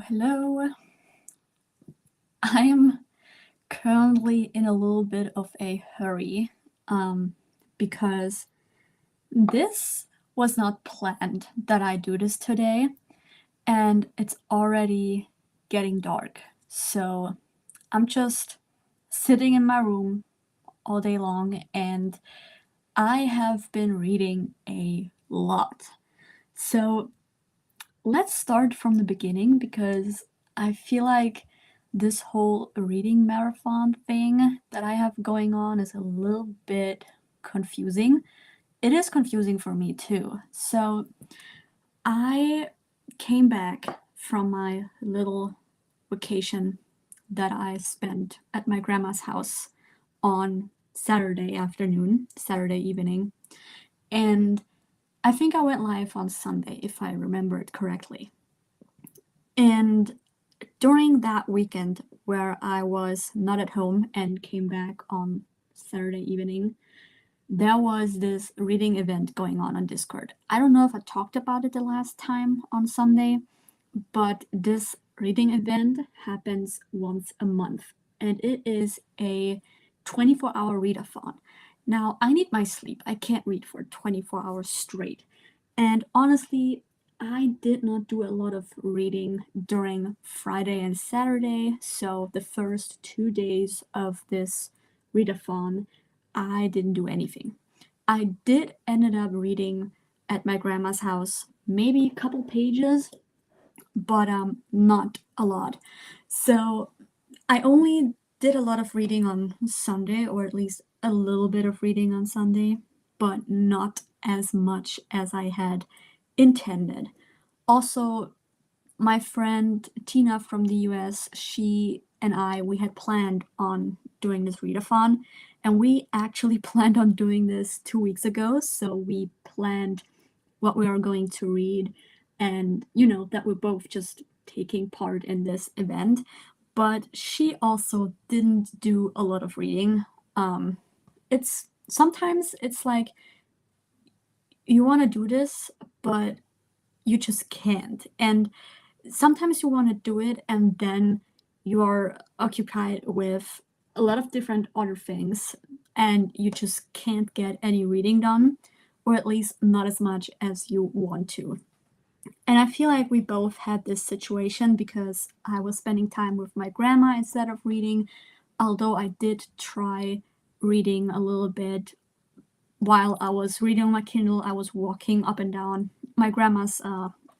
Hello. I am currently in a little bit of a hurry because this was not planned that I do this today, and it's already getting dark. So I'm just sitting in my room all day long, and I have been reading a lot. So let's start from the beginning because I feel like this whole reading marathon thing that I have going on is a little bit confusing. It is confusing for me too. So I came back from my little vacation that I spent at my grandma's house on Saturday afternoon, Saturday evening, and I think I went live on Sunday if I remember it correctly. And during that weekend where I was not at home and came back on Saturday evening, there was this reading event going on Discord. I don't know if I talked about it the last time on Sunday, but this reading event happens once a month, and it is a 24-hour readathon. Now, I need my sleep. I can't read for 24 hours straight. And honestly, I did not do a lot of reading during Friday and Saturday, so the first 2 days of this readathon, I didn't do anything. I did ended up reading at my grandma's house, maybe a couple pages, but not a lot. So I only did a lot of reading on Sunday, or at least a little bit of reading on Sunday, but not as much as I had intended. Also, my friend Tina from the US, she and we had planned on doing this readathon, and we actually planned on doing this 2 weeks ago. So we planned what we are going to read, and that we're both just taking part in this event. But she also didn't do a lot of reading. It's sometimes it's like you want to do this, but you just can't. And sometimes you want to do it, and then you're occupied with a lot of different other things, and you just can't get any reading done, or at least not as much as you want to. And I feel like we both had this situation because I was spending time with my grandma instead of reading, although I did try reading a little bit. While I was reading on my Kindle, I was walking up and down my grandma's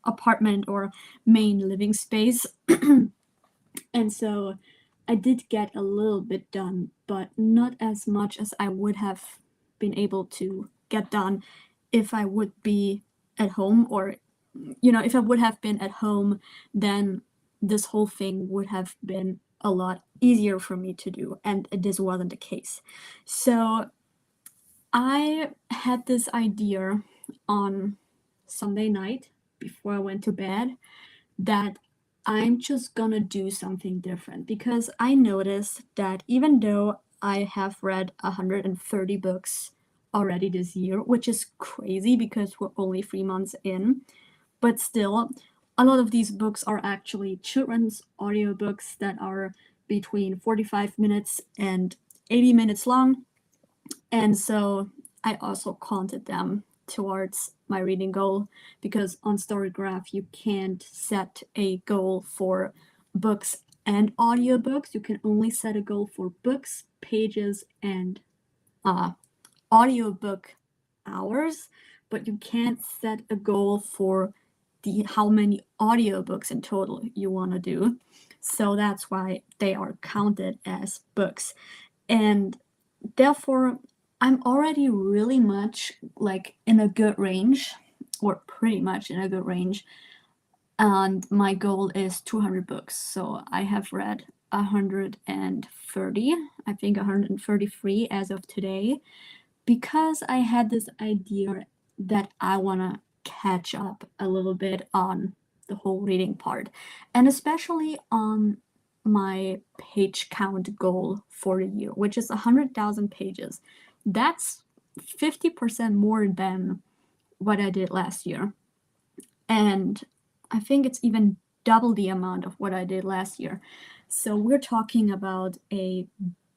apartment or main living space. And so I did get a little bit done, but not as much as I would have been able to get done if I would be at home, or if I would have been at home, then this whole thing would have been a lot easier for me to do, and this wasn't the case. So I had this idea on Sunday night before I went to bed that I'm just gonna do something different, because I noticed that even though I have read 130 books already this year, which is crazy because we're only 3 months in, but still, a lot of these books are actually children's audiobooks that are between 45 minutes and 80 minutes long. And so I also counted them towards my reading goal, because on Storygraph you can't set a goal for books and audiobooks. You can only set a goal for books, pages, and audiobook hours, but you can't set a goal for how many audiobooks in total you want to do. So that's why they are counted as books. And therefore, I'm already really much like in a good range, or pretty much in a good range. And my goal is 200 books. So I have read 130, I think 133 as of today, because I had this idea that I want to catch up a little bit on the whole reading part, and especially on my page count goal for the year, which is 100,000 pages. That's 50% more than what I did last year. And I think it's even double the amount of what I did last year. So we're talking about a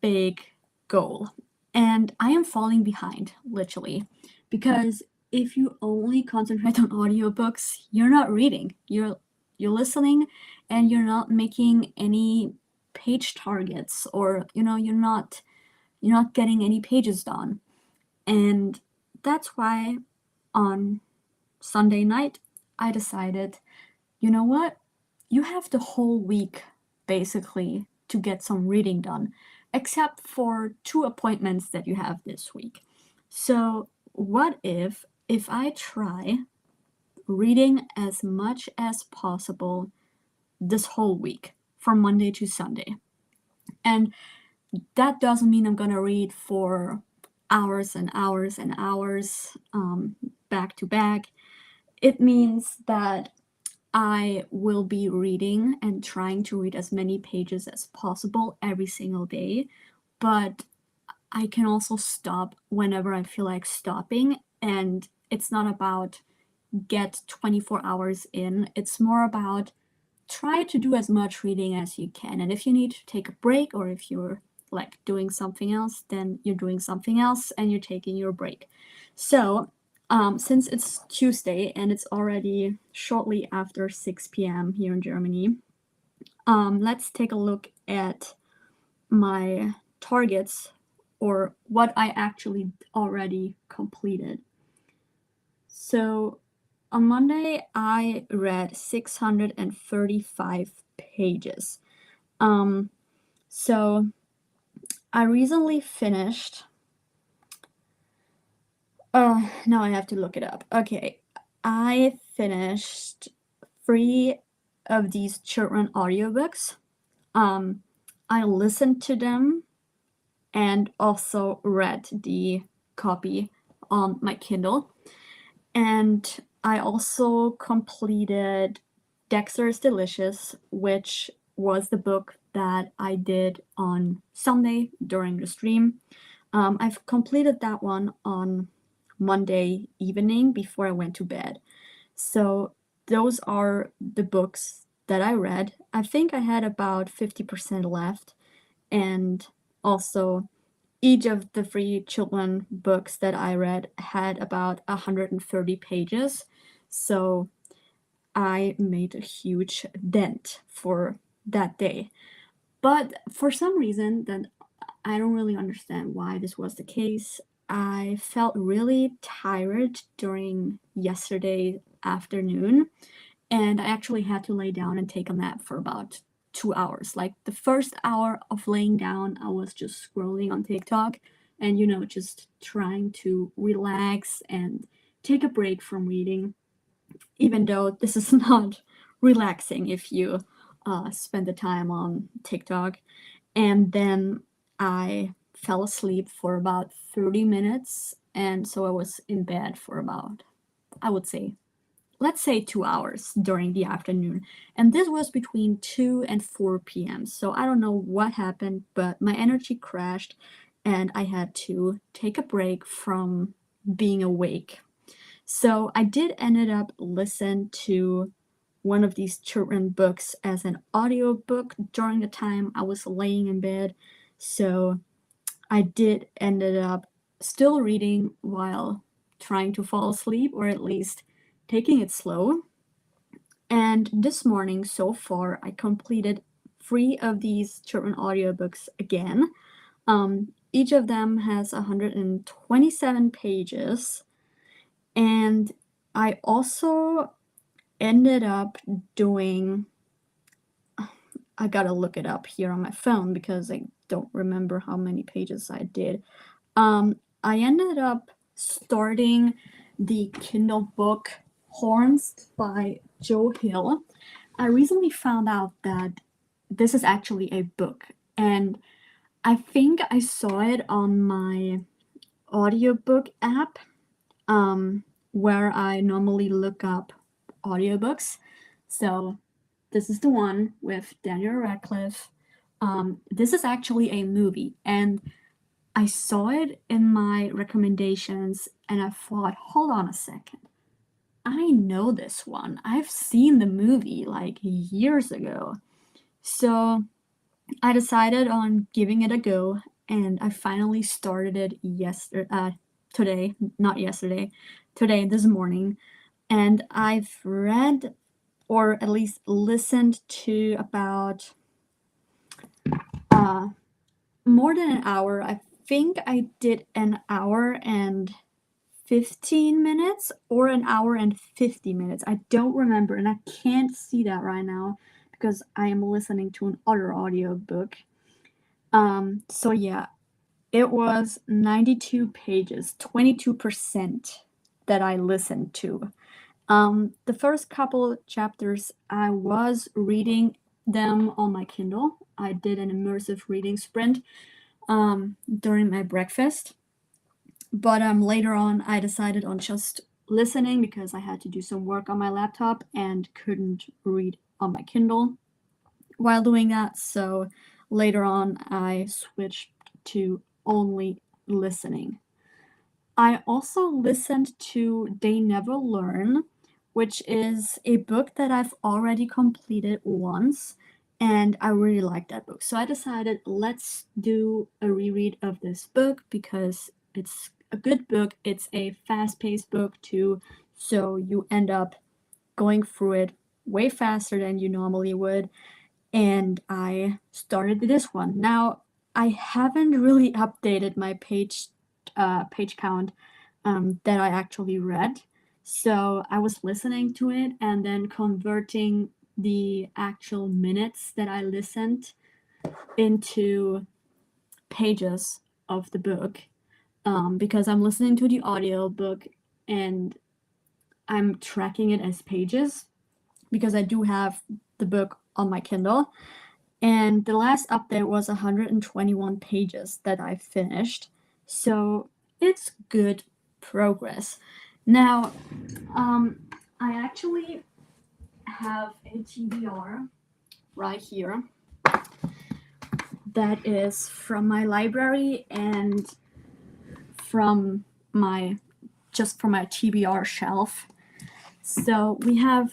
big goal. And I am falling behind, literally, because if you only concentrate on audiobooks, you're not reading. You're listening and you're not making any page targets, or you're not getting any pages done. And that's why on Sunday night I decided, you know what? You have the whole week basically to get some reading done, except for 2 appointments that you have this week. So, what if I try reading as much as possible this whole week from Monday to Sunday? And that doesn't mean I'm gonna read for hours and hours and hours, back to back. It means that I will be reading and trying to read as many pages as possible every single day, but I can also stop whenever I feel like stopping. And it's not about get 24 hours in, it's more about try to do as much reading as you can. And if you need to take a break, or if you're like doing something else, then you're doing something else and you're taking your break. So since it's Tuesday and it's already shortly after 6 p.m. here in Germany, let's take a look at my targets, or what I actually already completed. So on Monday, I read 635 pages. So I recently finished. Now I have to look it up. Okay, I finished 3 of these children audiobooks. I listened to them and also read the copy on my Kindle. And I also completed Dexter's Delicious, which was the book that I did on Sunday during the stream. I've completed that one on Monday evening before I went to bed. So those are the books that I read. I think I had about 50% left. And also, each of the 3 children books that I read had about 130 pages. So I made a huge dent for that day. But for some reason that I don't really understand why this was the case, I felt really tired during yesterday afternoon, and I actually had to lay down and take a nap for about 2 hours. Like the first hour of laying down, I was just scrolling on TikTok and, just trying to relax and take a break from reading, even though this is not relaxing if you spend the time on TikTok. And then I fell asleep for about 30 minutes. And so I was in bed for about, I would say, let's say 2 hours during the afternoon. And this was between 2 and 4 p.m. So I don't know what happened, but my energy crashed and I had to take a break from being awake. So I did ended up listen to one of these children books as an audiobook during the time I was laying in bed. So I did ended up still reading while trying to fall asleep, or at least taking it slow. And this morning, so far, I completed 3 of these children audiobooks again. Each of them has 127 pages. And I also ended up doing, I gotta look it up here on my phone because I don't remember how many pages I did. I ended up starting the Kindle book Horns by Joe Hill. I recently found out that this is actually a book, and I think I saw it on my audiobook app, where I normally look up audiobooks. So this is the one with Daniel Radcliffe. This is actually a movie, and I saw it in my recommendations and I thought, hold on a second. I know this one. I've seen the movie like years ago. So I decided on giving it a go, and I finally started it today, not yesterday, today, this morning. And I've read, or at least listened to, about more than an hour. I think I did an hour and 15 minutes or an hour and 50 minutes. I don't remember, and I can't see that right now because I am listening to an other audiobook. So yeah, it was 92 pages, 22% that I listened to. The first couple chapters, I was reading them on my Kindle. I did an immersive reading sprint during my breakfast. But later on, I decided on just listening because I had to do some work on my laptop and couldn't read on my Kindle while doing that. So later on, I switched to only listening. I also listened to They Never Learn, which is a book that I've already completed once, and I really like that book. So I decided, let's do a reread of this book because it's a good book. It's a fast-paced book too, so you end up going through it way faster than you normally would. And I started this one. Now, I haven't really updated my page count that I actually read. So I was listening to it and then converting the actual minutes that I listened into pages of the book, because I'm listening to the audio book and I'm tracking it as pages because I do have the book on my Kindle. And the last update was 121 pages that I finished. So it's good progress. Now, I actually have a TBR right here that is from my library and from my TBR shelf. So we have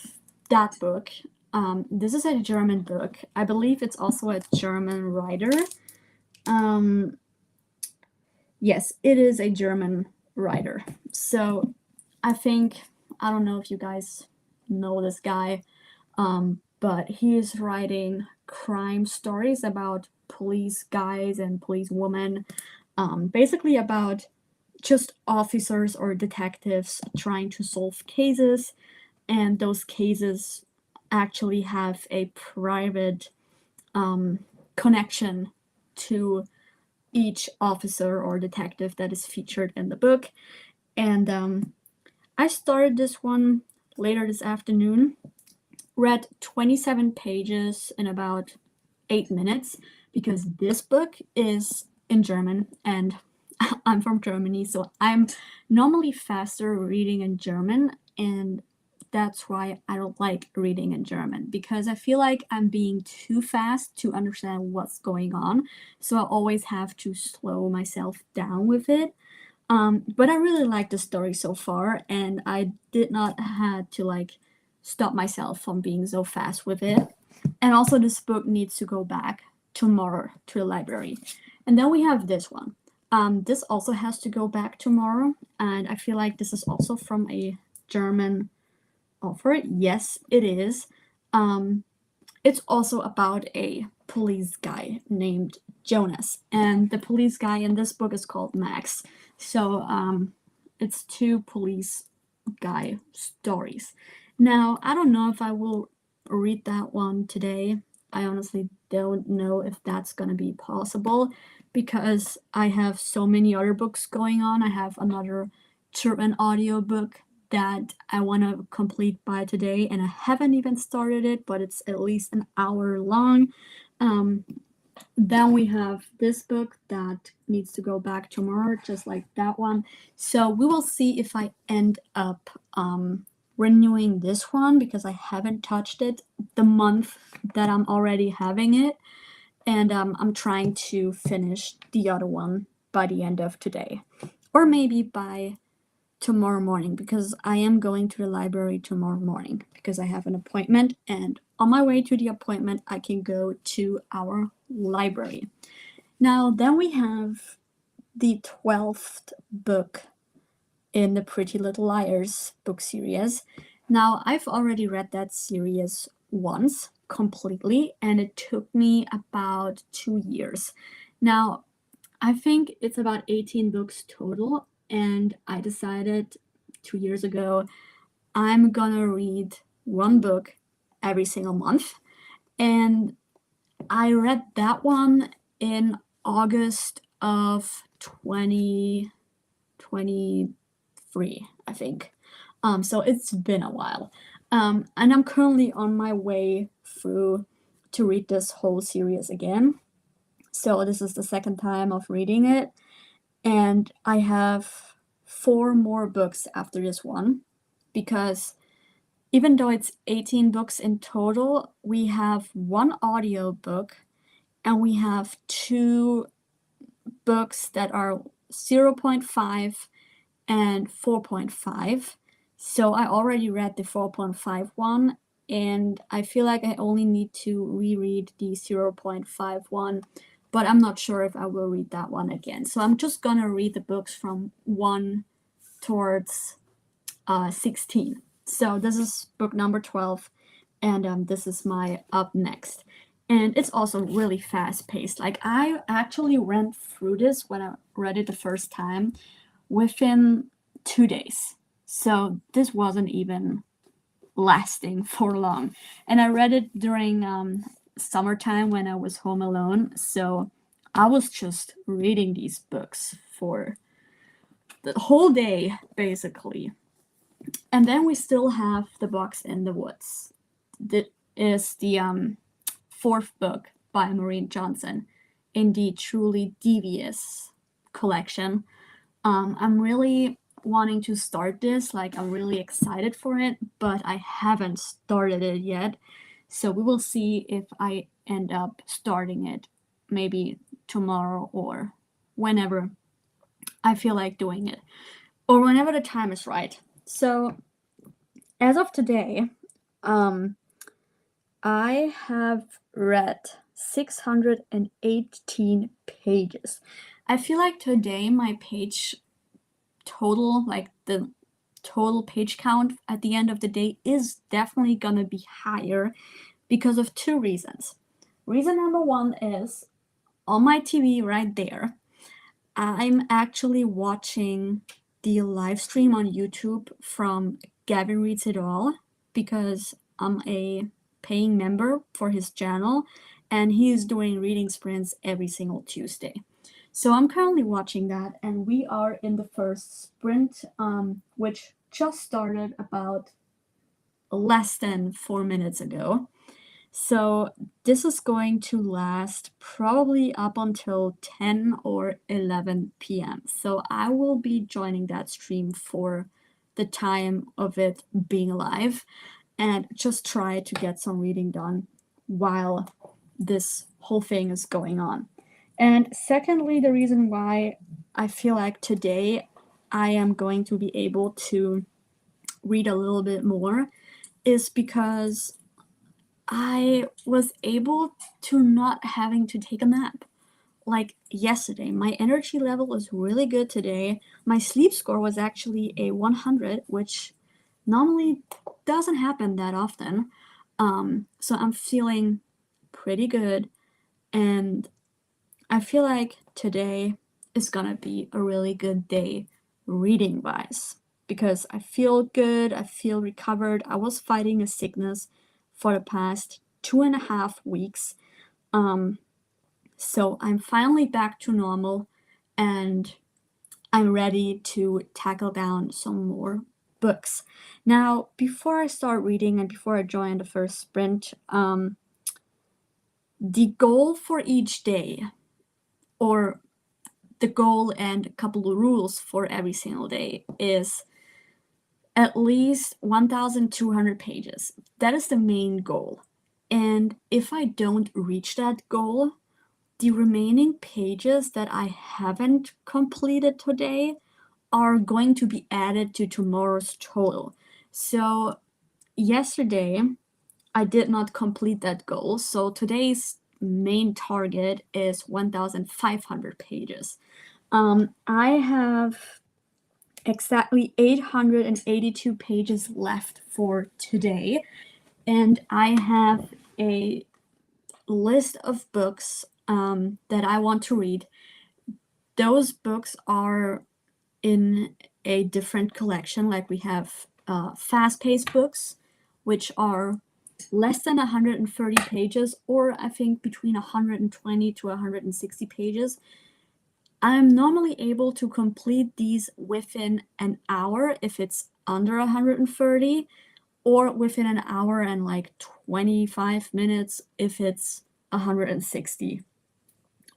that book. This is a German book. I believe it's also a German writer. Yes, it is a German writer. So I don't know if you guys know this guy, but he is writing crime stories about police guys and police women, basically about just officers or detectives trying to solve cases, and those cases actually have a private connection to each officer or detective that is featured in the book. And I started this one later this afternoon, read 27 pages in about 8 minutes because this book is in German and I'm from Germany, so I'm normally faster reading in German, and that's why I don't like reading in German because I feel like I'm being too fast to understand what's going on. So I always have to slow myself down with it. But I really like the story so far, and I did not had to like stop myself from being so fast with it. And also, this book needs to go back tomorrow to the library. And then we have this one. This also has to go back tomorrow, and I feel like this is also from a German author. Yes, it is. It's also about a police guy named Jonas, and the police guy in this book is called Max. So it's two police guy stories. Now, I don't know if I will read that one today. I honestly don't know if that's gonna be possible because I have so many other books going on. I have another German audiobook that I want to complete by today, and I haven't even started it, but it's at least an hour long. Then we have this book that needs to go back tomorrow, just like that one. So we will see if I end up renewing this one because I haven't touched it the month that I'm already having it. And I'm trying to finish the other one by the end of today. Or maybe by tomorrow morning because I am going to the library tomorrow morning because I have an appointment, and on my way to the appointment I can go to our library. Now then we have the 12th book in the Pretty Little Liars book series. Now I've already read that series once completely, and it took me about 2 years. Now I think it's about 18 books total, and I decided 2 years ago I'm gonna read one book every single month. And I read that one in August of 2023, I think. So it's been a while. And I'm currently on my way through to read this whole series again. So this is the second time of reading it, and I have 4 more books after this one, because even though it's 18 books in total, we have 1 audio book and we have 2 books that are 0.5 and 4.5. So I already read the 4.5 one, and I feel like I only need to reread the 0.5 one, but I'm not sure if I will read that one again. So I'm just gonna read the books from 1 towards 16. So this is book number 12, and this is my up next. And it's also really fast paced. Like, I actually ran through this when I read it the first time within 2 days. So this wasn't even lasting for long. And I read it during summertime when I was home alone. So I was just reading these books for the whole day, basically. And then we still have The Box in the Woods. That is the 4th book by Maureen Johnson in the Truly Devious collection. I'm really wanting to start this, like I'm really excited for it, but I haven't started it yet. So we will see if I end up starting it maybe tomorrow or whenever I feel like doing it, or whenever the time is right. So as of today, I have read 618 pages. I feel like today my page total, like the total page count at the end of the day, is definitely gonna be higher because of 2 reasons. Reason number 1 is on my TV right there, I'm actually watching the live stream on YouTube from Gavin Reads It All, because I'm a paying member for his channel and he is doing reading sprints every single Tuesday. So I'm currently watching that, and we are in the first sprint, which just started about less than 4 minutes ago. So this is going to last probably up until 10 or 11 p.m. So I will be joining that stream for the time of it being live, and just try to get some reading done while this whole thing is going on. And secondly, the reason why I feel like today I am going to be able to read a little bit more is because I was able to not having to take a nap. Like yesterday, my energy level is really good today. My sleep score was actually a 100, which normally doesn't happen that often. So I'm feeling pretty good, and I feel like today is gonna be a really good day reading wise, because I feel good, I feel recovered. I was fighting a sickness for the past 2.5 weeks. So I'm finally back to normal, and I'm ready to tackle down some more books. Now, before I start reading and before I join the first sprint, the goal for each day, or the goal and a couple of rules for every single day, is at least 1,200 pages. That is the main goal. And if I don't reach that goal, the remaining pages that I haven't completed today are going to be added to tomorrow's total. So yesterday I did not complete that goal. So today's main target is 1,500 pages. I have exactly 882 pages left for today, and I have a list of books that I want to read. Those books are in a different collection. Like we have fast-paced books, which are less than 130 pages, or I think between 120 to 160 pages. I'm normally able to complete these within an hour if it's under 130, or within an hour and like 25 minutes if it's 160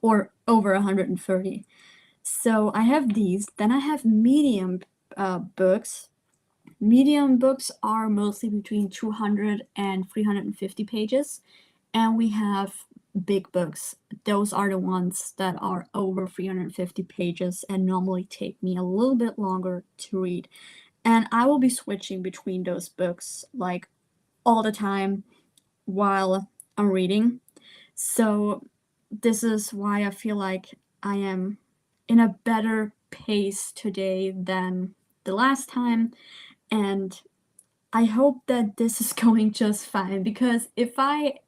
or over 130. So I have these. Then I have medium books. Medium books are mostly between 200 and 350 pages. And we have big books. Those are the ones that are over 350 pages and normally take me a little bit longer to read. And I will be switching between those books like all the time while I'm reading. So this is why I feel like I am in a better pace today than the last time. And I hope that this is going just fine, because if I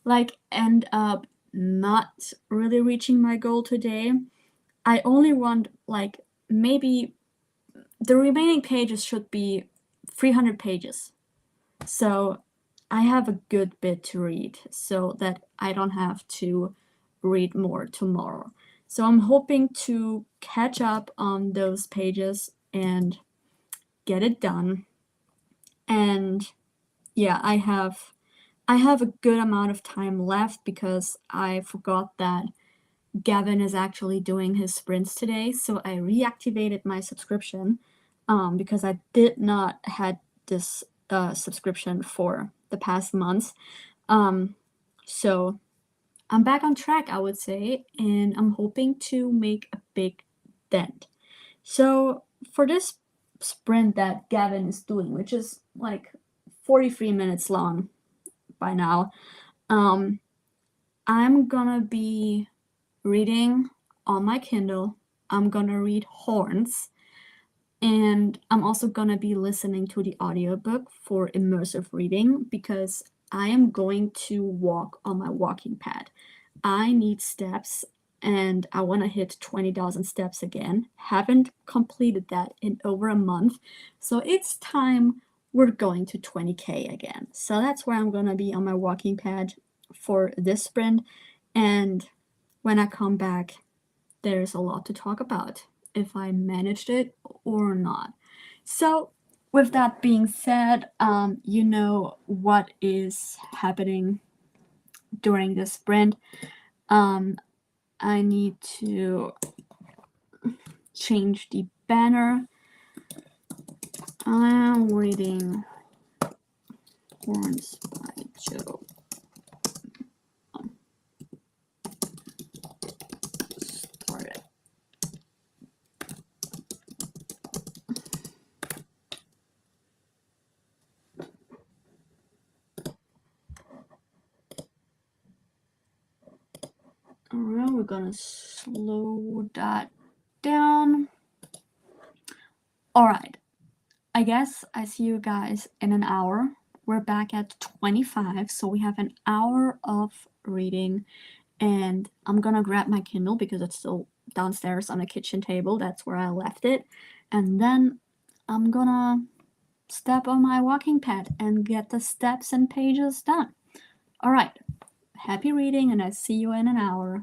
like end up not really reaching my goal today, I only want like maybe the remaining pages should be 300 pages. So I have a good bit to read so that I don't have to read more tomorrow. So I'm hoping to catch up on those pages and get it done. And yeah, I have a good amount of time left because I forgot that Gavin is actually doing his sprints today. So I reactivated my subscription because I did not had this subscription for the past months. So I'm back on track, I would say, and I'm hoping to make a big dent. So for this sprint that Gavin is doing, which is like 43 minutes long by now, I'm gonna be reading on my Kindle. I'm gonna read Horns, and I'm also gonna be listening to the audiobook for immersive reading because I am going to walk on my walking pad. I need steps and I want to hit 20,000 steps again. Haven't completed that in over a month. So it's time we're going to 20K again. So that's where I'm going to be on my walking pad for this sprint. And when I come back, there's a lot to talk about if I managed it or not. So, with that being said, you know what is happening during this sprint. I need to change the banner. I'm reading Horns by Joe. Start it. Alright, we're gonna slow that down. Alright, I guess I see you guys in an hour. We're back at 25, so we have an hour of reading, and I'm gonna grab my Kindle because it's still downstairs on the kitchen table. That's where I left it. And then I'm gonna step on my walking pad and get the steps and pages done. Alright, happy reading, and I see you in an hour.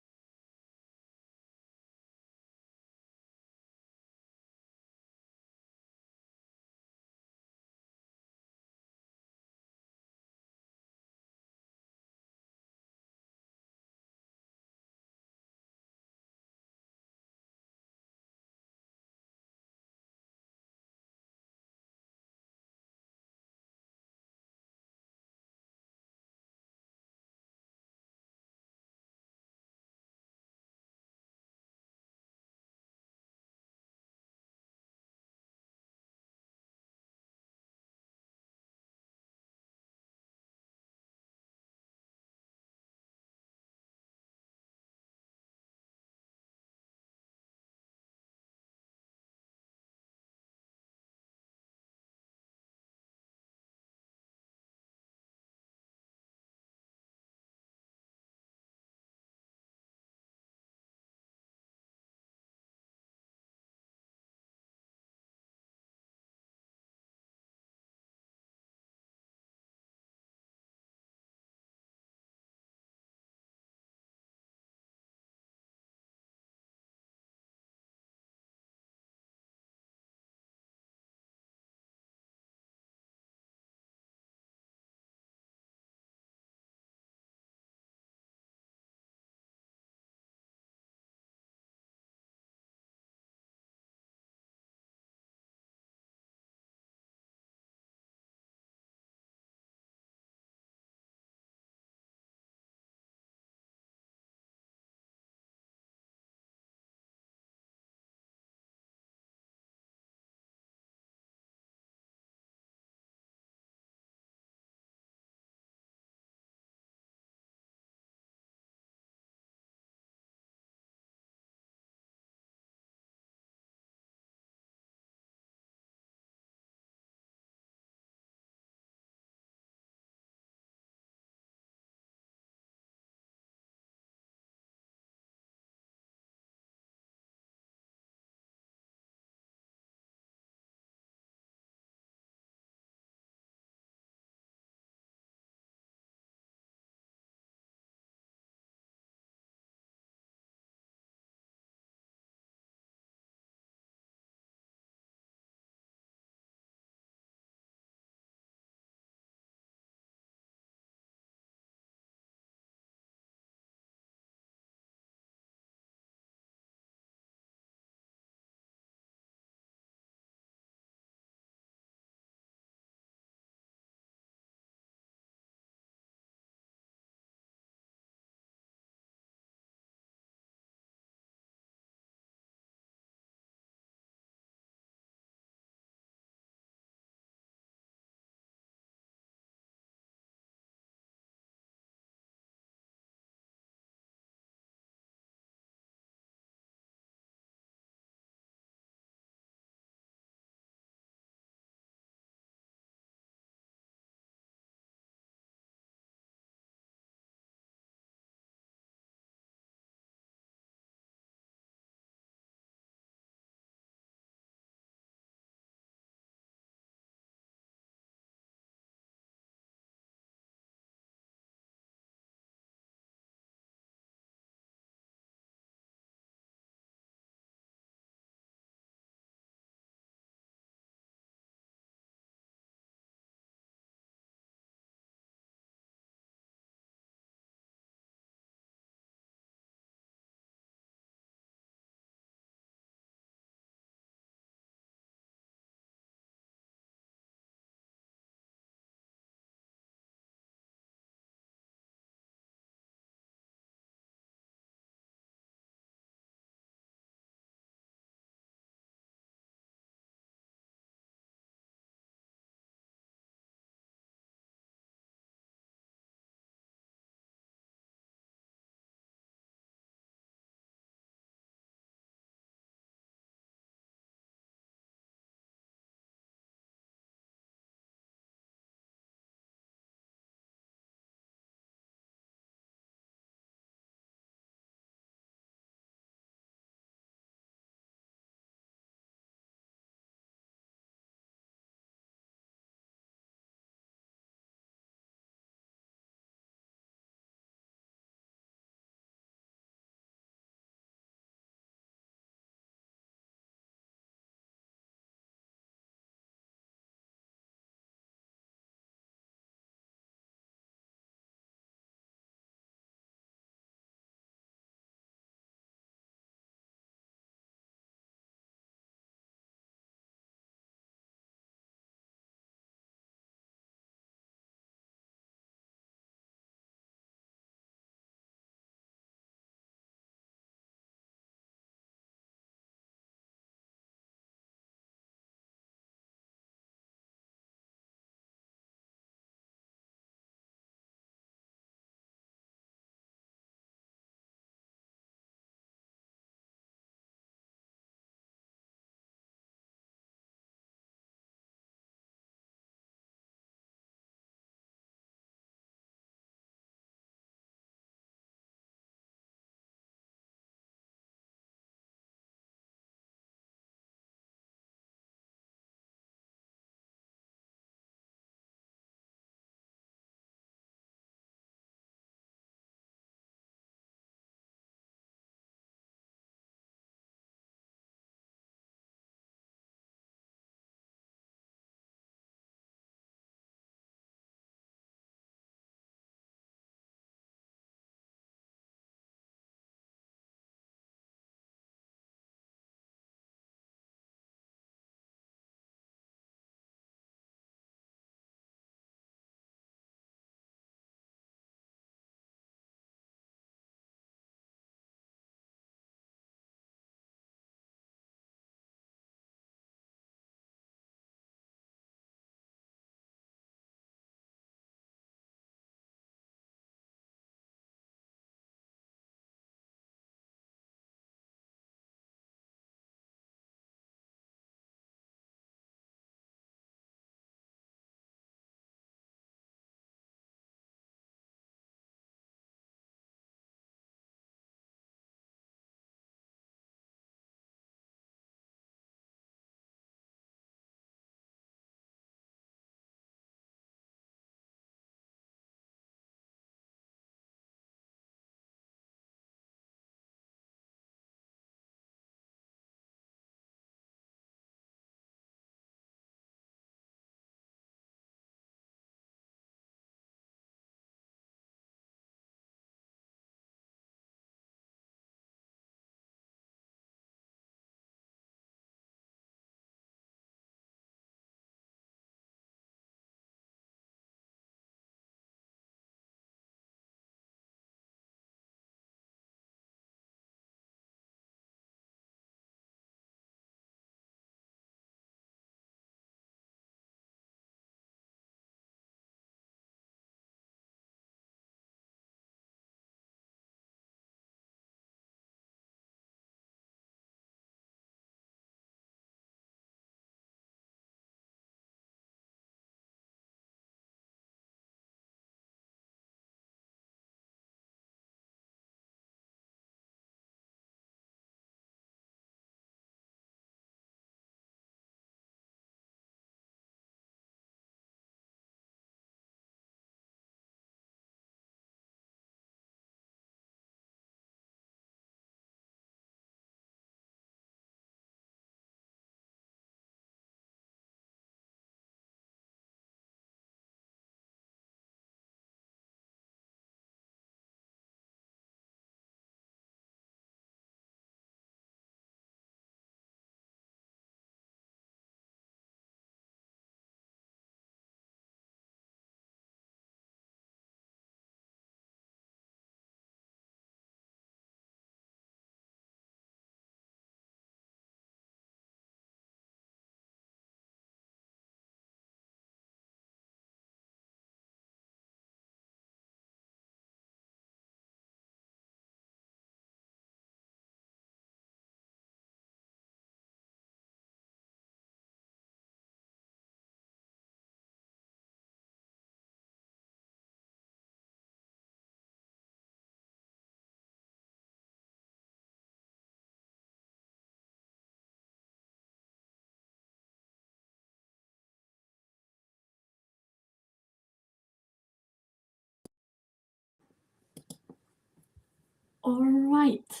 All right.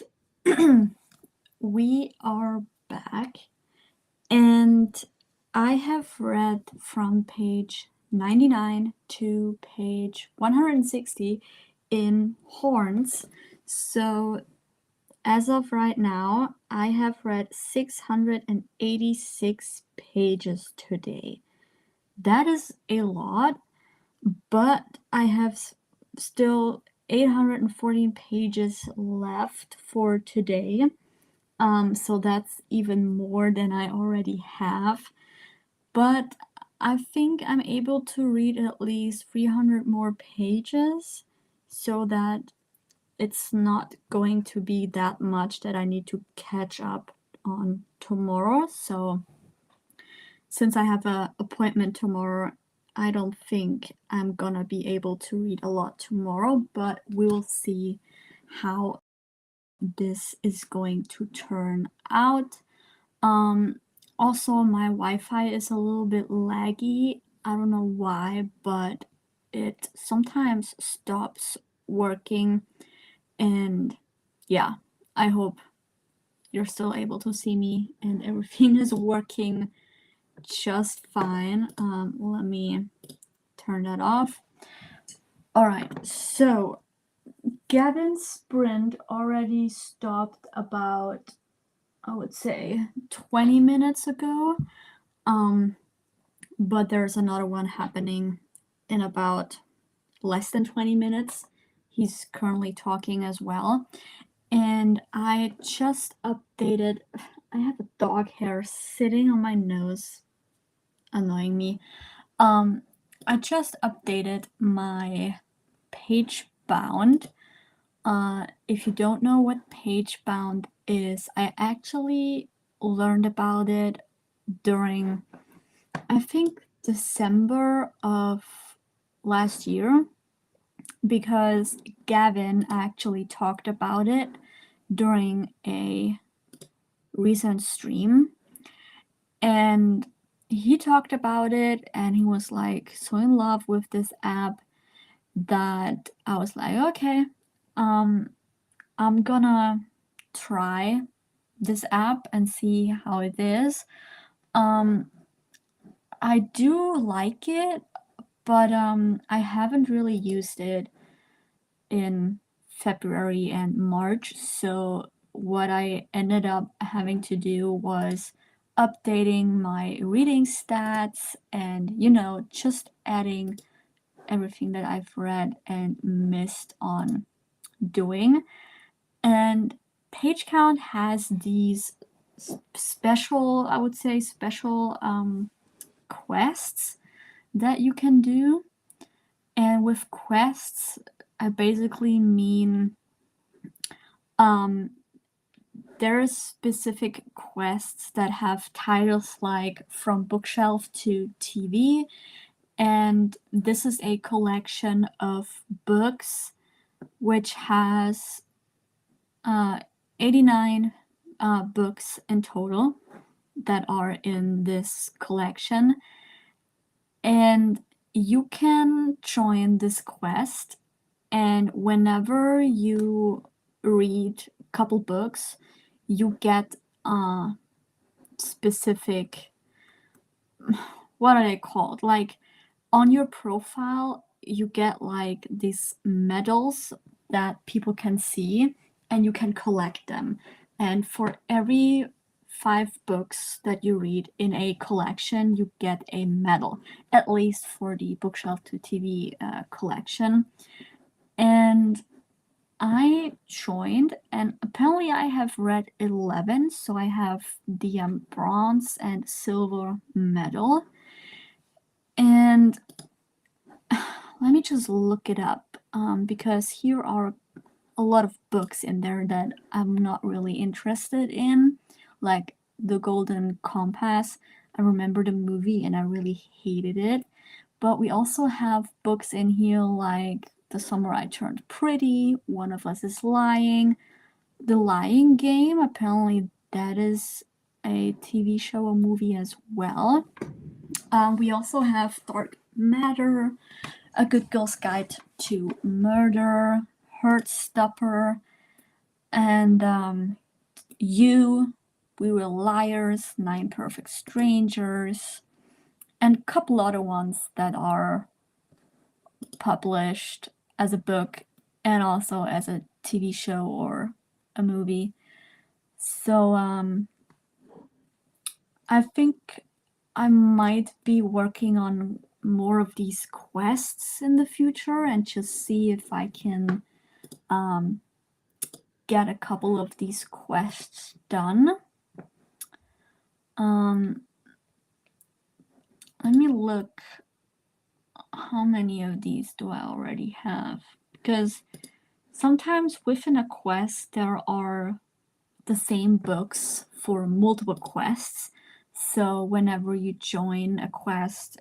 We are back, and I have read from page 99 to page 160 in horns. So, as of right now, I have read 686 pages today. That is a lot, but I have still 814 pages left for today. So that's even more than I already have. But I think I'm able to read at least 300 more pages so that it's not going to be that much that I need to catch up on tomorrow. So since I have an appointment tomorrow, I don't think I'm gonna be able to read a lot tomorrow, but we'll see how this is going to turn out. Also, my Wi-Fi is a little bit laggy. I don't know why, but it sometimes stops working. And yeah, I hope you're still able to see me and everything is working just fine. Let me turn that off. All right, so Gavin's sprint already stopped about, I would say, 20 minutes ago. But there's another one happening in about less than 20 minutes. He's currently talking as well. And I just updated. I have a dog hair sitting on my nose, annoying me. I just updated my page bound. If you don't know what page bound is, I actually learned about it during, I think, December of last year, because Gavin actually talked about it during a recent stream. And he talked about it and he was like so in love with this app that I was like, okay, I'm gonna try this app and see how it is. I do like it, but I haven't really used it in February and March. So what I ended up having to do was updating my reading stats and, just adding everything that I've read and missed on doing. And page count has these special, I would say, special quests that you can do. And with quests, I basically mean there are specific quests that have titles like From Bookshelf to TV, and this is a collection of books which has 89 books in total that are in this collection. And you can join this quest, and whenever you read a couple books, you get specific, what are they called? Like on your profile, you get like these medals that people can see and you can collect them. And for every 5 books that you read in a collection, you get a medal, at least for the Bookshelf to TV collection. And I joined, and apparently I have read 11, so I have the bronze and silver medal. And let me just look it up, because here are a lot of books in there that I'm not really interested in, like The Golden Compass. I remember the movie and I really hated it. But we also have books in here like The Summer I Turned Pretty, One of Us is Lying, The Lying Game. Apparently that is a TV show or movie as well. We also have Dark Matter, A Good Girl's Guide to Murder, Heartstopper, and You, We Were Liars, Nine Perfect Strangers, and a couple other ones that are published as a book and also as a TV show or a movie. So I think I might be working on more of these quests in the future and just see if I can get a couple of these quests done. Let me look. How many of these do I already have? Because sometimes within a quest there are the same books for multiple quests. So whenever you join a quest,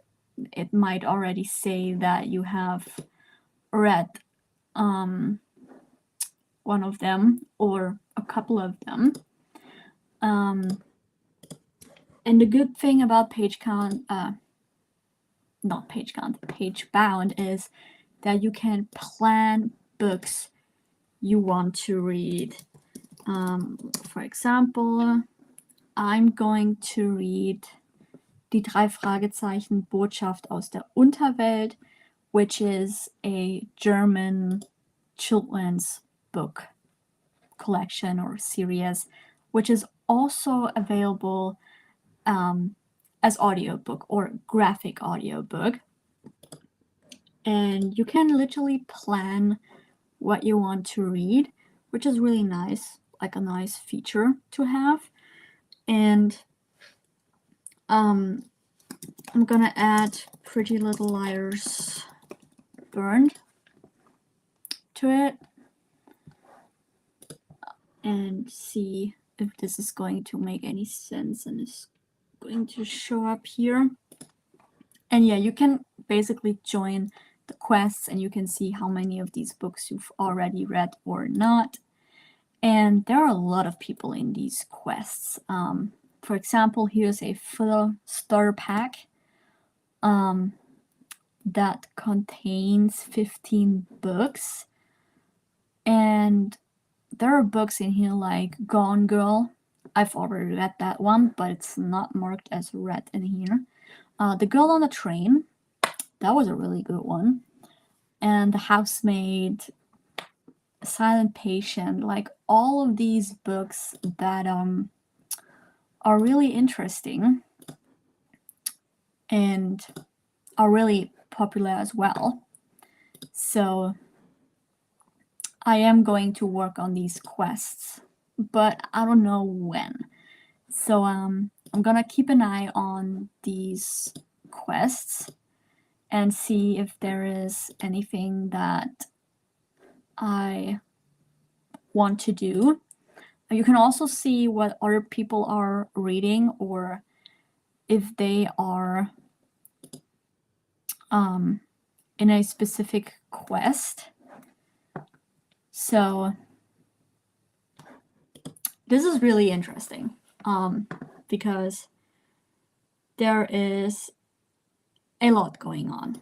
it might already say that you have read one of them or a couple of them. And the good thing about page bound is that you can plan books you want to read. For example, I'm going to read Die 3 Fragezeichen Botschaft aus der Unterwelt, which is a German children's book collection or series, which is also available as audiobook or graphic audiobook. And you can literally plan what you want to read, which is really nice, like a nice feature to have. And I'm gonna add Pretty Little Liars Burned to it and see if this is going to make any sense and is going to show up here. And yeah, you can basically join the quests and you can see how many of these books you've already read or not. And there are a lot of people in these quests. For example, here's a full starter pack that contains 15 books. And there are books in here like Gone Girl. I've already read that one, but it's not marked as read in here. The Girl on the Train, that was a really good one. And The Housemaid, Silent Patient, like all of these books that are really interesting and are really popular as well. So I am going to work on these quests, but I don't know when. So I'm gonna keep an eye on these quests and see if there is anything that I want to do. You can also see what other people are reading or if they are in a specific quest. So this is really interesting because there is a lot going on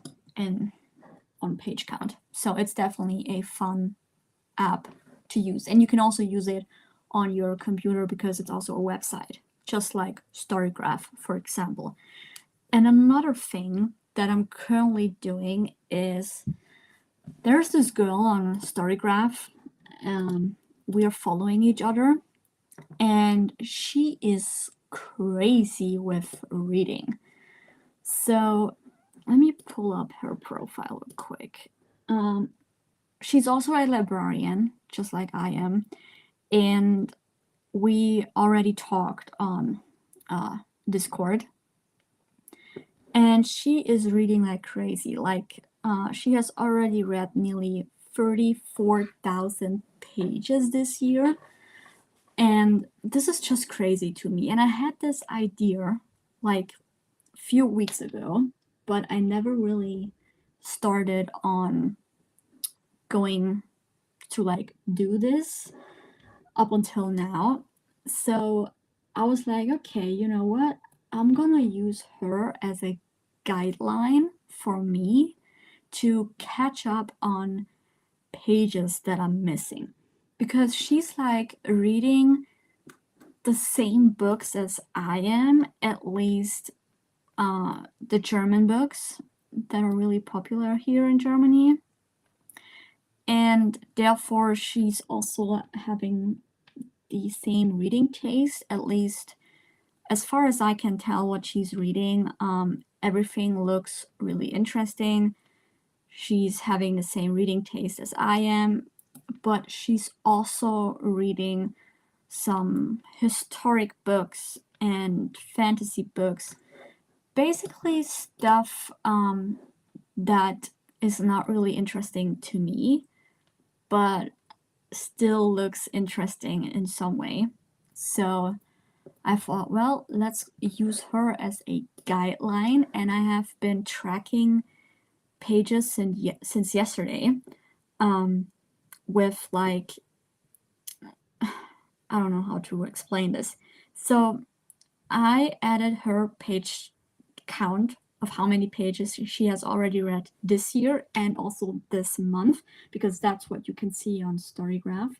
on page count. So it's definitely a fun app to use. And you can also use it on your computer because it's also a website, just like Storygraph, for example. And another thing that I'm currently doing is there's this girl on Storygraph. We are following each other, and she is crazy with reading. So let me pull up her profile real quick. She's also a librarian, just like I am, and we already talked on Discord. And she is reading like crazy. Like she has already read nearly 34,000 pages this year. And this is just crazy to me. And I had this idea like a few weeks ago, but I never really started on going to like do this up until now. So I was like, okay, you know what? I'm gonna use her as a guideline for me to catch up on pages that I'm missing. because she's like reading the same books as I am, at least the German books that are really popular here in Germany. And therefore, she's also having the same reading taste, at least as far as I can tell what she's reading. Everything looks really interesting. She's having the same reading taste as I am, but she's also reading some historic books and fantasy books. Basically, stuff that is not really interesting to me, but still looks interesting in some way. So I thought, well, let's use her as a guideline, and I have been tracking pages since yesterday, with like, I don't know how to explain this. So I added her page count of how many pages she has already read this year and also this month, because that's what you can see on Storygraph.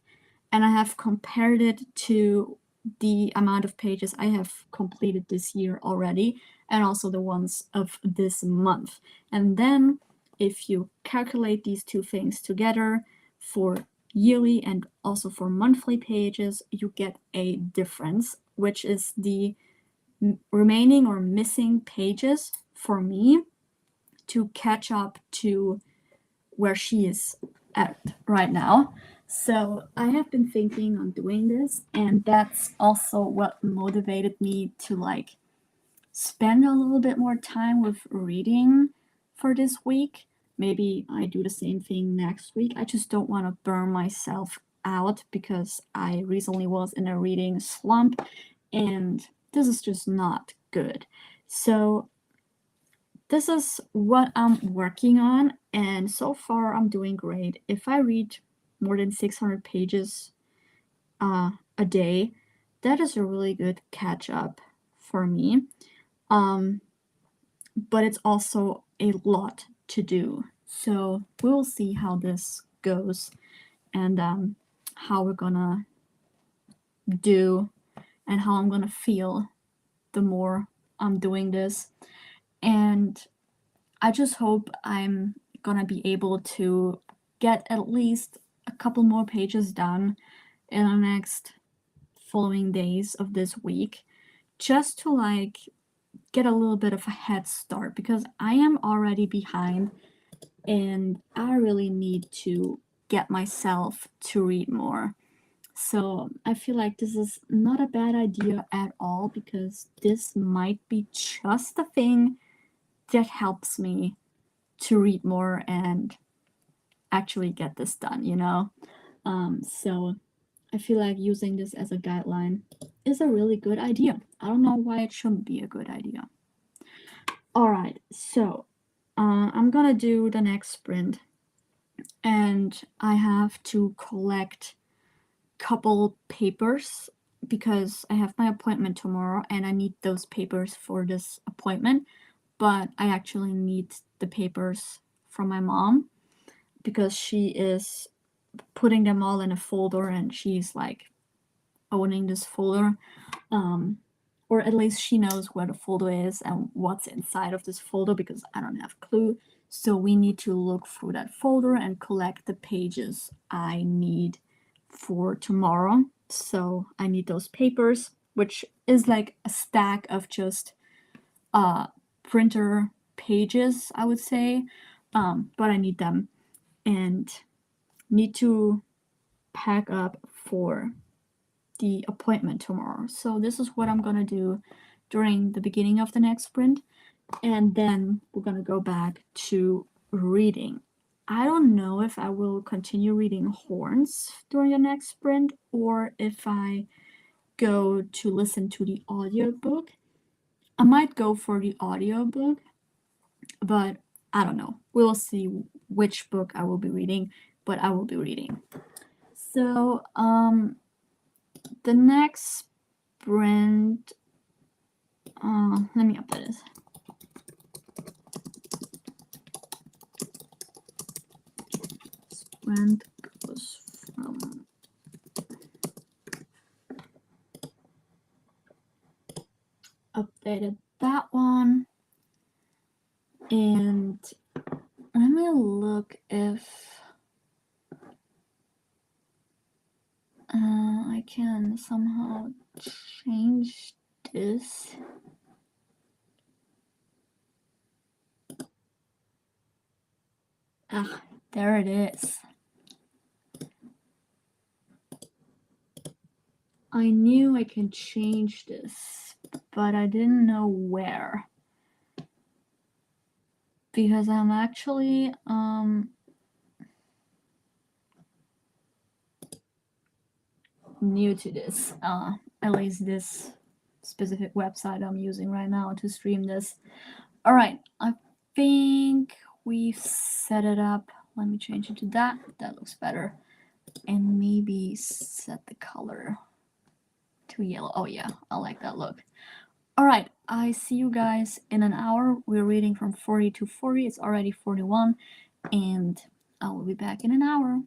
And I have compared it to the amount of pages I have completed this year already, and also the ones of this month. And then if you calculate these two things together for yearly and also for monthly pages, you get a difference, which is the remaining or missing pages for me to catch up to where she is at right now. So I have been thinking on doing this, and that's also what motivated me to like spend a little bit more time with reading for this week. Maybe I do the same thing next week. I just don't want to burn myself out because I recently was in a reading slump, and this is just not good. So this is what I'm working on, and so far I'm doing great. If I read more than 600 pages a day, that is a really good catch up for me. But it's also a lot to do. So we'll see how this goes, and how we're gonna do and how I'm gonna feel the more I'm doing this. And I just hope I'm gonna be able to get at least a couple more pages done in the next following days of this week, just to like get a little bit of a head start, because I am already behind and I really need to get myself to read more. So I feel like this is not a bad idea at all, because this might be just the thing that helps me to read more and actually get this done, you know? So I feel like using this as a guideline is a really good idea. I don't know why it shouldn't be a good idea. All right, so I'm gonna do the next sprint, and I have to collect couple papers because I have my appointment tomorrow and I need those papers for this appointment. But I actually need the papers from my mom because she is putting them all in a folder, and she's like owning this folder, or at least she knows where the folder is and what's inside of this folder, because I don't have a clue. So we need to look through that folder and collect the pages I need for tomorrow. So I need those papers, which is like a stack of just printer pages, I would say. But I need them and need to pack up for the appointment tomorrow. So this is what I'm gonna do during the beginning of the next sprint, and then we're gonna go back to reading. I don't know if I will continue reading Horns during the next sprint or if I go to listen to the audiobook. I might go for the audiobook, but I don't know. We'll see which book I will be reading, but I will be reading. So the next sprint, let me update this. Sprint goes from updated that one. And let me look if I can somehow change this. Ah, there it is. I knew I can change this, but I didn't know where. Because I'm actually new to this, at least this specific website I'm using right now to stream this. All right, I think we've set it up. Let me change it to that. That looks better. And maybe set the color to yellow. Oh yeah, I like that look. All right, I see you guys in an hour. We're reading from 40 to 40. It's already 41, and I will be back in an hour.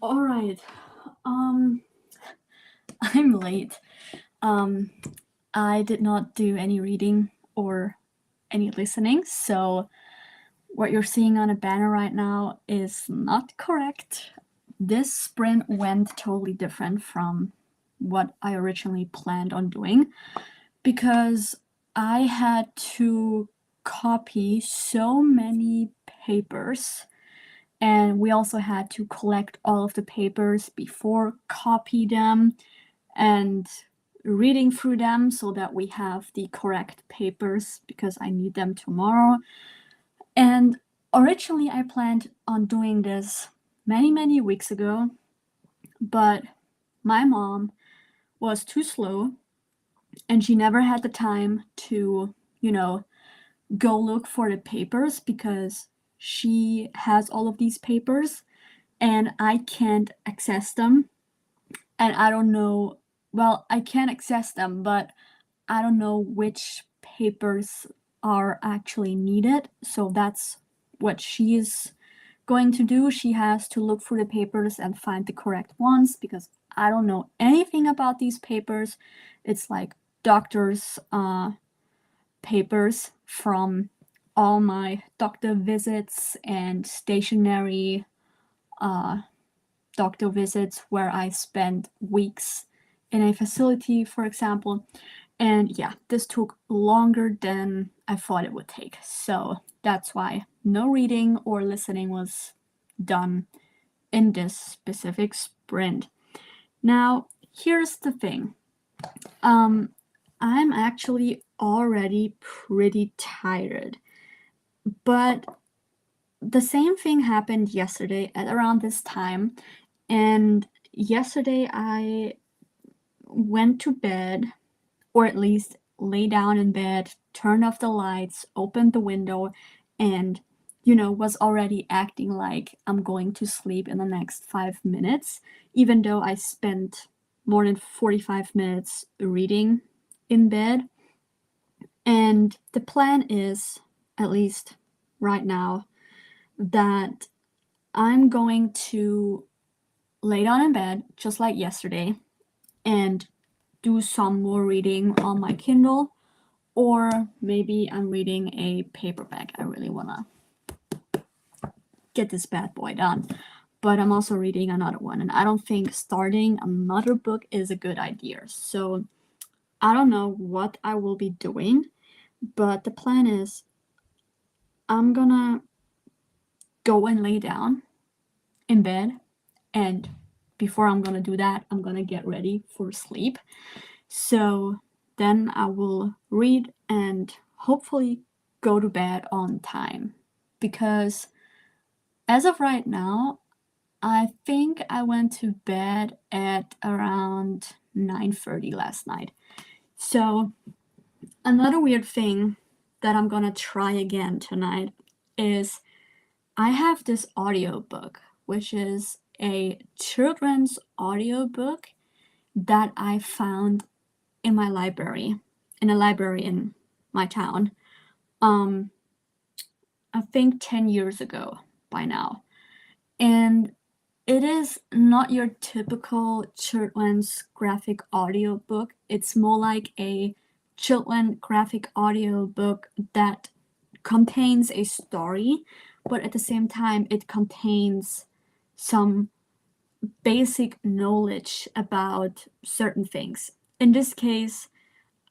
All right. Um, I'm late. I did not do any reading or any listening, so what you're seeing on a banner right now is not correct. This sprint went totally different from what I originally planned on doing because I had to copy so many papers, and we also had to collect all of the papers before copy them and reading through them so that we have the correct papers because I need them tomorrow. And originally I planned on doing this many weeks ago, but my mom was too slow and she never had the time to, go look for the papers because she has all of these papers and I can't access them. And I don't know, well, I can access them, but I don't know which papers are actually needed. So that's what she is going to do. She has to look through the papers and find the correct ones because I don't know anything about these papers. It's like doctors' papers from all my doctor visits and stationary doctor visits where I spent weeks in a facility, for example. And yeah, this took longer than I thought it would take. So that's why no reading or listening was done in this specific sprint. Now, here's the thing. I'm actually already pretty tired, but the same thing happened yesterday at around this time. And yesterday I went to bed, or at least lay down in bed, turned off the lights, opened the window, and was already acting like I'm going to sleep in the next 5 minutes, even though I spent more than 45 minutes reading in bed. And the plan is, at least right now, that I'm going to lay down in bed just like yesterday and do some more reading on my Kindle, or maybe I'm reading a paperback. I really want to get this bad boy done. But I'm also reading another one, and I don't think starting another book is a good idea. So I don't know what I will be doing, but the plan is I'm gonna go and lay down in bed, and before I'm gonna do that, I'm gonna get ready for sleep. So then I will read and hopefully go to bed on time. Because as of right now, I think I went to bed at around 9:30 last night. So another weird thing that I'm gonna try again tonight is I have this audiobook, which is a children's audiobook that I found in my library, in a library in my town. Um, I think 10 years ago by now. And it is not your typical children's graphic audiobook. It's more like a children's graphic audiobook that contains a story, but at the same time, it contains some basic knowledge about certain things. In this case,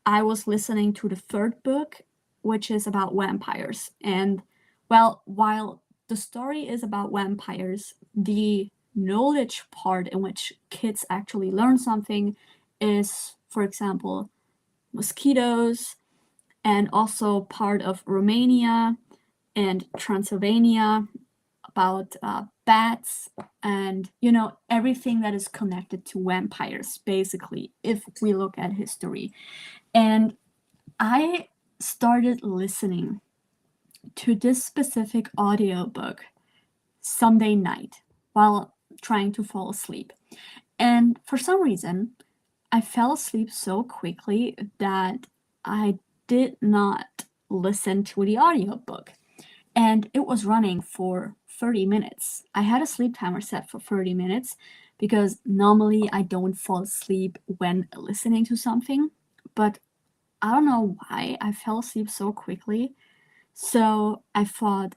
I was listening to the third book, which is about vampires. And well, while the story is about vampires, the knowledge part in which kids actually learn something is, for example, mosquitoes, and also part of Romania and Transylvania about bats, and everything that is connected to vampires, basically, if we look at history. And I started listening to this specific audiobook Sunday night while trying to fall asleep. And for some reason, I fell asleep so quickly that I did not listen to the audiobook. and it was running for 30 minutes. I had a sleep timer set for 30 minutes because normally I don't fall asleep when listening to something, but I don't know why I fell asleep so quickly. So I thought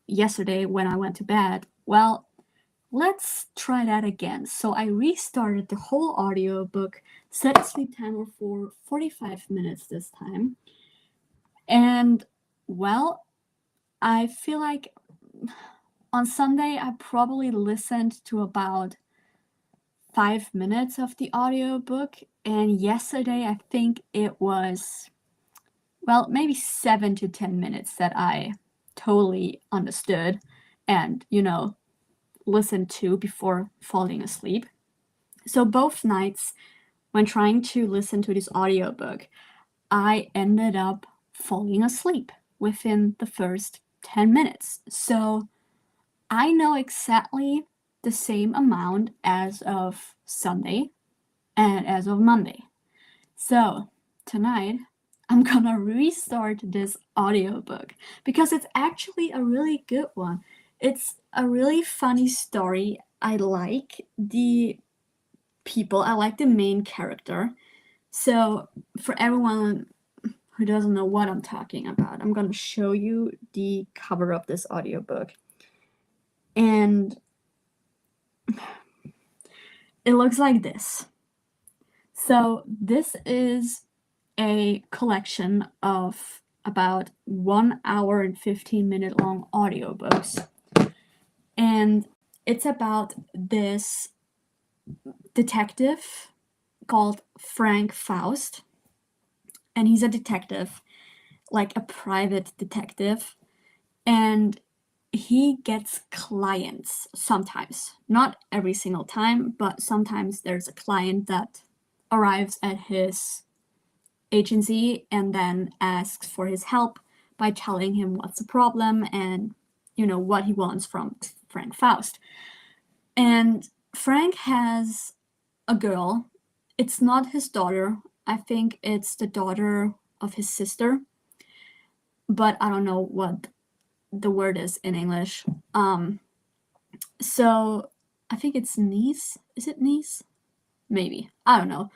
yesterday when I went to bed, well, let's try that again. So I restarted the whole audiobook, set a sleep timer for 45 minutes this time. And well, I feel like on Sunday I probably listened to about 5 minutes of the audiobook. And yesterday I think it was, well, maybe 7 to 10 minutes that I totally understood and, listened to before falling asleep. So both nights when trying to listen to this audiobook, I ended up falling asleep within the first 10 minutes. So I know exactly the same amount as of Sunday and as of Monday. So tonight, I'm gonna restart this audiobook because it's actually a really good one. It's a really funny story. I like the people, I like the main character. So, for everyone who doesn't know what I'm talking about, I'm gonna show you the cover of this audiobook. And it looks like this. So, this is a collection of about 1 hour and 15-minute long audiobooks. And it's about this detective called Frank Faust. And he's a detective, like a private detective. And he gets clients sometimes. Not every single time, but sometimes there's a client that arrives at his agency and then asks for his help by telling him what's the problem and what he wants from Frank Faust. And Frank has a girl. It's not his daughter. I think it's the daughter of his sister, but I don't know what the word is in English. So I think it's niece. Is it niece? Maybe. I don't know.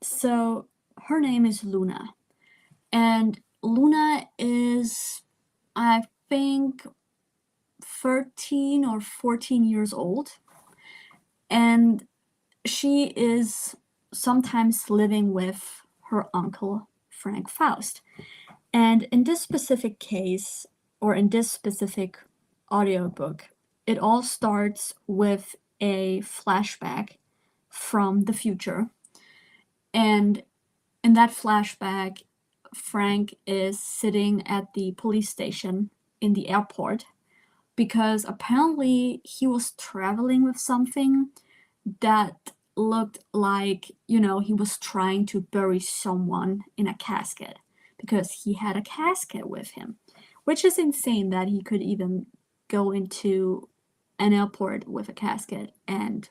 So her name is Luna. And Luna is, I think, 13 or 14 years old. And she is sometimes living with her uncle, Frank Faust. And in this specific case, or in this specific audiobook, it all starts with a flashback from the future. And in that flashback, Frank is sitting at the police station in the airport because apparently he was traveling with something that looked like, he was trying to bury someone in a casket because he had a casket with him, which is insane that he could even go into an airport with a casket and,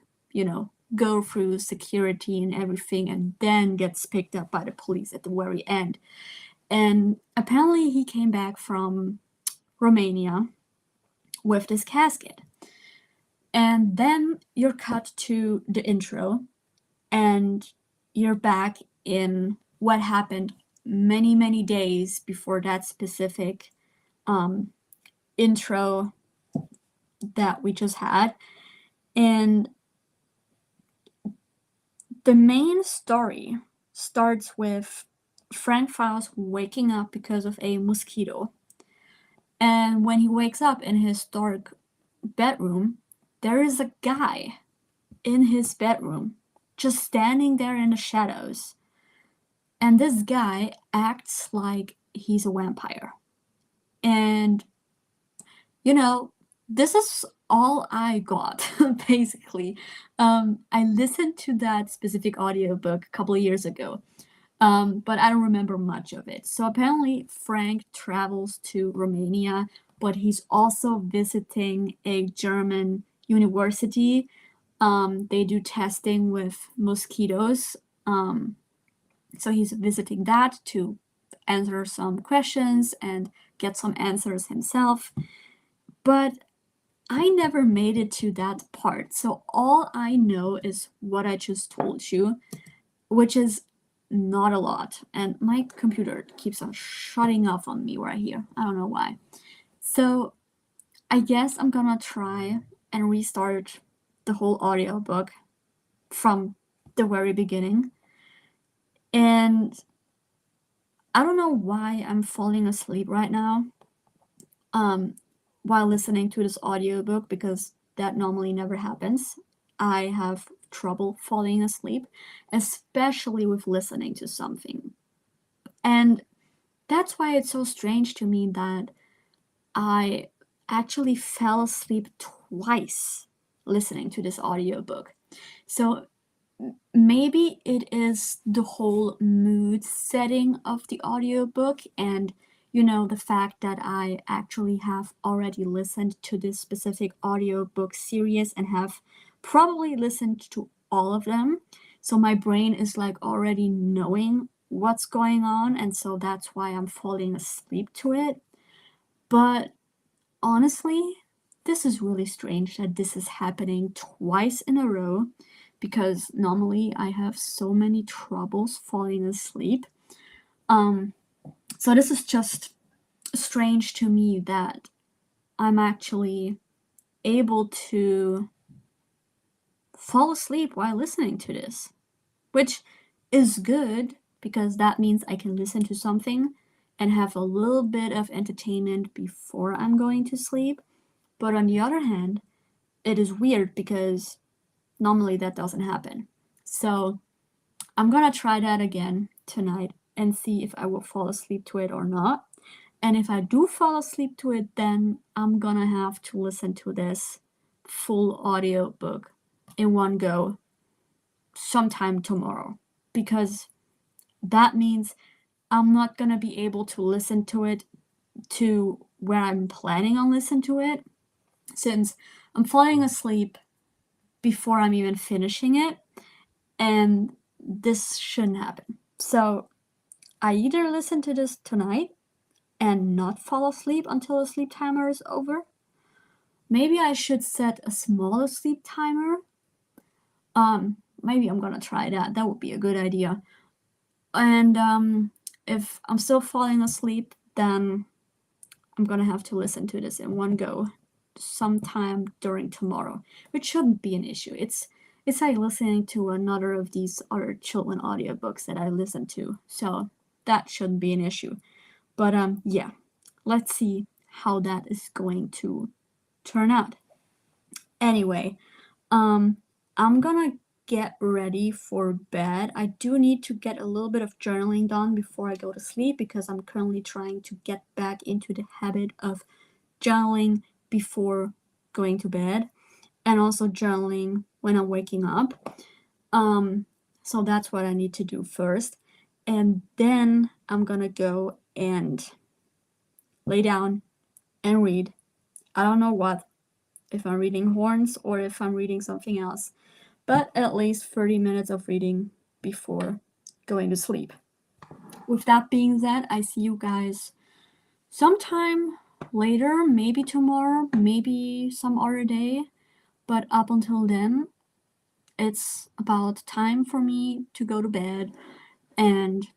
go through security and everything and then gets picked up by the police at the very end. And apparently he came back from Romania with this casket. And then you're cut to the intro and you're back in what happened many, many days before that specific intro that we just had. And the main story starts with Frank Faust waking up because of a mosquito. And when he wakes up in his dark bedroom, there is a guy in his bedroom just standing there in the shadows. And this guy acts like he's a vampire. And, this is all I got, basically. I listened to that specific audiobook a couple of years ago, but I don't remember much of it. So apparently, Frank travels to Romania, but he's also visiting a German university. They do testing with mosquitoes. So he's visiting that to answer some questions and get some answers himself. But I never made it to that part. So all I know is what I just told you, which is not a lot. And my computer keeps on shutting off on me right here. I don't know why. So I guess I'm gonna try and restart the whole audiobook from the very beginning. And I don't know why I'm falling asleep right now while listening to this audiobook, because that normally never happens. I have trouble falling asleep, especially with listening to something. And that's why it's so strange to me that I actually fell asleep twice listening to this audiobook. So maybe it is the whole mood setting of the audiobook, and the fact that I actually have already listened to this specific audiobook series and have probably listened to all of them. So my brain is like already knowing what's going on, and so that's why I'm falling asleep to it. But honestly, this is really strange that this is happening twice in a row, because normally I have so many troubles falling asleep. So this is just strange to me that I'm actually able to fall asleep while listening to this, which is good because that means I can listen to something and have a little bit of entertainment before I'm going to sleep. But on the other hand, it is weird because normally that doesn't happen. So I'm gonna try that again tonight and see if I will fall asleep to it or not. And if I do fall asleep to it, then I'm gonna have to listen to this full audiobook in one go sometime tomorrow, because that means I'm not gonna be able to listen to it to where I'm planning on listening to it, since I'm falling asleep before I'm even finishing it, and this shouldn't happen. So I either listen to this tonight and not fall asleep until the sleep timer is over. Maybe I should set a smaller sleep timer. Maybe I'm gonna try that. That would be a good idea. And if I'm still falling asleep, then I'm gonna have to listen to this in one go sometime during tomorrow, which shouldn't be an issue. It's like listening to another of these other children audiobooks that I listen to, so that shouldn't be an issue. But yeah, let's see how that is going to turn out. Anyway, I'm gonna get ready for bed. I do need to get a little bit of journaling done before I go to sleep, because I'm currently trying to get back into the habit of journaling before going to bed, and also journaling when I'm waking up. So that's what I need to do first. And then I'm gonna go and lay down and read. I don't know what, if I'm reading Horns or if I'm reading something else, but at least 30 minutes of reading before going to sleep. With that being said, I see you guys sometime later, maybe tomorrow, maybe some other day. But up until then, it's about time for me to go to bed. And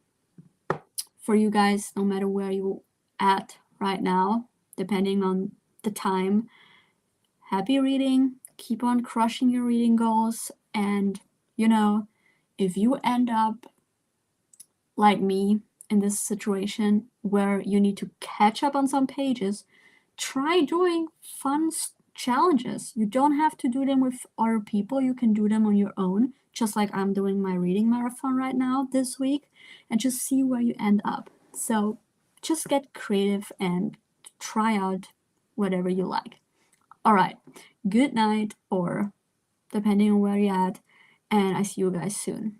for you guys, no matter where you at right now, depending on the time, happy reading, keep on crushing your reading goals. And if you end up like me in this situation where you need to catch up on some pages, try doing fun challenges. You don't have to do them with other people, you can do them on your own, just like I'm doing my reading marathon right now this week, and just see where you end up. So just get creative and try out whatever you like. All right, good night, or depending on where you're at, and I see you guys soon.